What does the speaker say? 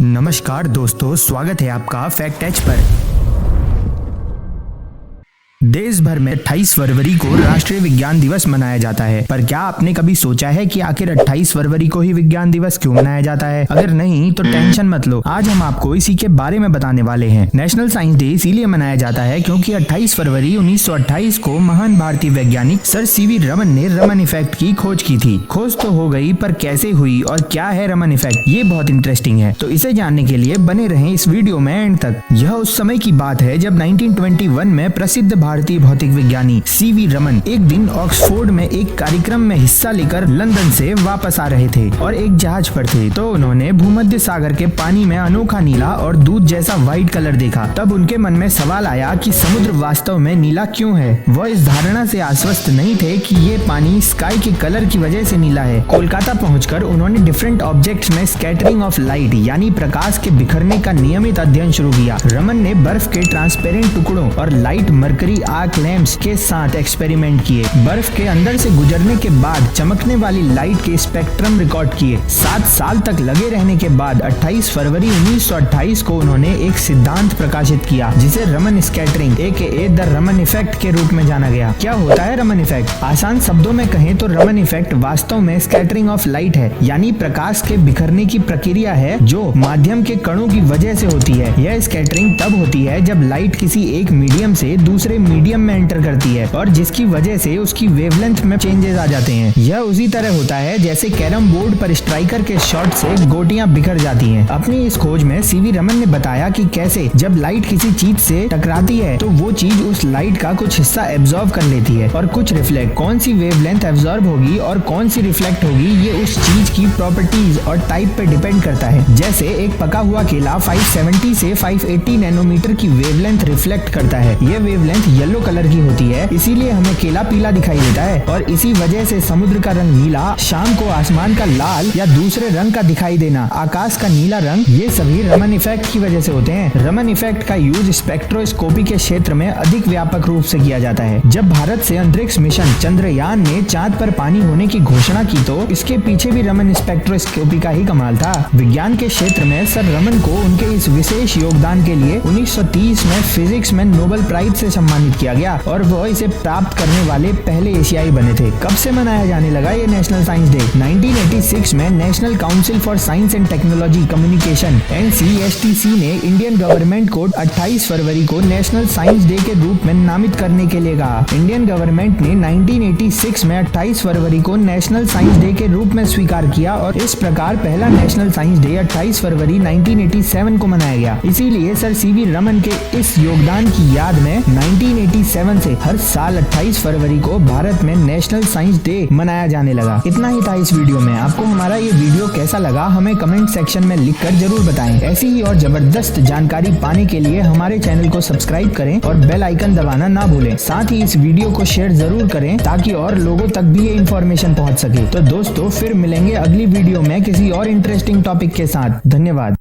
नमस्कार दोस्तों, स्वागत है आपका फैक्ट एच पर। देश भर में 28 फरवरी को राष्ट्रीय विज्ञान दिवस मनाया जाता है। पर क्या आपने कभी सोचा है कि आखिर 28 फरवरी को ही विज्ञान दिवस क्यों मनाया जाता है? अगर नहीं तो टेंशन मत लो, आज हम आपको इसी के बारे में बताने वाले हैं। नेशनल साइंस डे इसीलिए मनाया जाता है क्योंकि 28 फरवरी 1928 को महान भारतीय वैज्ञानिक सर सीवी रमन ने रमन इफेक्ट की खोज की थी। खोज तो हो गई, पर कैसे हुई और क्या है रमन इफेक्ट, ये बहुत इंटरेस्टिंग है। तो इसे जानने के लिए बने रहें इस वीडियो में एंड तक। यह उस समय की बात है जब 1921 में प्रसिद्ध भारतीय भौतिक विज्ञानी सीवी रमन एक दिन ऑक्सफोर्ड में एक कार्यक्रम में हिस्सा लेकर लंदन से वापस आ रहे थे और एक जहाज पर थे। तो उन्होंने भूमध्य सागर के पानी में अनोखा नीला और दूध जैसा व्हाइट कलर देखा। तब उनके मन में सवाल आया कि समुद्र वास्तव में नीला क्यों है। वह इस धारणा से आश्वस्त नहीं थे कि ये पानी स्काई के कलर की वजह से नीला है। कोलकाता पहुंचकर उन्होंने डिफरेंट ऑब्जेक्ट्स में स्कैटरिंग ऑफ लाइट यानी प्रकाश के बिखरने का नियमित अध्ययन शुरू किया। रमन ने बर्फ के ट्रांसपेरेंट टुकड़ों और लाइट मरकरी आर्क लैंप्स के साथ एक्सपेरिमेंट किए। बर्फ के अंदर से गुजरने के बाद चमकने वाली लाइट के स्पेक्ट्रम रिकॉर्ड किए। 7 साल तक लगे रहने के बाद 28 फरवरी 1928 को उन्होंने एक सिद्धांत प्रकाशित किया जिसे Raman scattering aka the Raman effect के रूप में जाना गया। क्या होता है रमन इफेक्ट? आसान शब्दों में कहें तो रमन इफेक्ट वास्तव में स्कैटरिंग ऑफ लाइट है, यानी प्रकाश के बिखरने की प्रक्रिया है जो माध्यम के कणों की वजह से होती है। यह स्कैटरिंग तब होती है जब लाइट किसी एक मीडियम से दूसरे मीडियम में एंटर करती है और जिसकी वजह से उसकी वेवलेंथ में चेंजेस आ जाते हैं। यह उसी तरह होता है जैसे कैरम बोर्ड पर स्ट्राइकर के शॉट से गोटियां बिखर जाती हैं। अपनी इस खोज में सीवी रमन ने बताया कि कैसे जब लाइट किसी चीज से टकराती है तो वो चीज उस लाइट का कुछ हिस्सा एब्जॉर्ब कर लेती है और कुछ रिफ्लेक्ट। कौन सी वेवलेंथ एब्जॉर्ब होगी और कौन सी रिफ्लेक्ट होगी ये उस चीज की प्रॉपर्टीज और टाइप पे डिपेंड करता है। जैसे एक पका हुआ केला 570 से 580 नैनोमीटर की वेवलेंथ रिफ्लेक्ट करता है। ये वेवलेंथ येलो कलर की होती है, इसीलिए हमें केला पीला दिखाई देता है और इसी वजह से समुद्र का रंग नीला, शाम को आसमान का लाल या दूसरे रंग का दिखाई देना, आकाश का नीला रंग, ये सभी रमन इफेक्ट की वजह से होते हैं। रमन इफेक्ट का यूज स्पेक्ट्रोस्कोपी के क्षेत्र में अधिक व्यापक रूप से किया जाता है। जब भारत से अंतरिक्ष मिशन चंद्रयान ने चांद पर पानी होने की घोषणा की तो इसके पीछे भी रमन स्पेक्ट्रोस्कोपी का ही कमाल था। विज्ञान के क्षेत्र में सर रमन को उनके इस विशेष योगदान के लिए 1930 में फिजिक्स में नोबेल प्राइज से सम्मानित किया गया और वह इसे प्राप्त करने वाले पहले एशियाई बने थे। कब से मनाया जाने लगा ये नेशनल साइंस डे? 1986 में national council for science and technology communication NCSTC ने इंडियन गवर्नमेंट को 28 फरवरी को नेशनल साइंस डे के रूप में नामित करने के लिए कहा। इंडियन गवर्नमेंट ने 1986 में 28 फरवरी को नेशनल साइंस डे के रूप में स्वीकार किया और इस प्रकार पहला नेशनल साइंस डे 28 फरवरी 1987 को मनाया गया। इसीलिए सर सीवी रमन के इस योगदान की याद में 1987 से हर साल 28 फरवरी को भारत में नेशनल साइंस डे मनाया जाने लगा। इतना ही था इस वीडियो में। आपको हमारा ये वीडियो कैसा लगा हमें कमेंट सेक्शन में लिखकर जरूर बताएं। ऐसी ही और जबरदस्त जानकारी पाने के लिए हमारे चैनल को सब्सक्राइब करें और बेल आइकन दबाना ना भूलें। साथ ही इस वीडियो को शेयर जरूर करें ताकि और लोगों तक भी ये इन्फॉर्मेशन पहुंच सके। तो दोस्तों फिर मिलेंगे अगली वीडियो में किसी और इंटरेस्टिंग टॉपिक के साथ। धन्यवाद।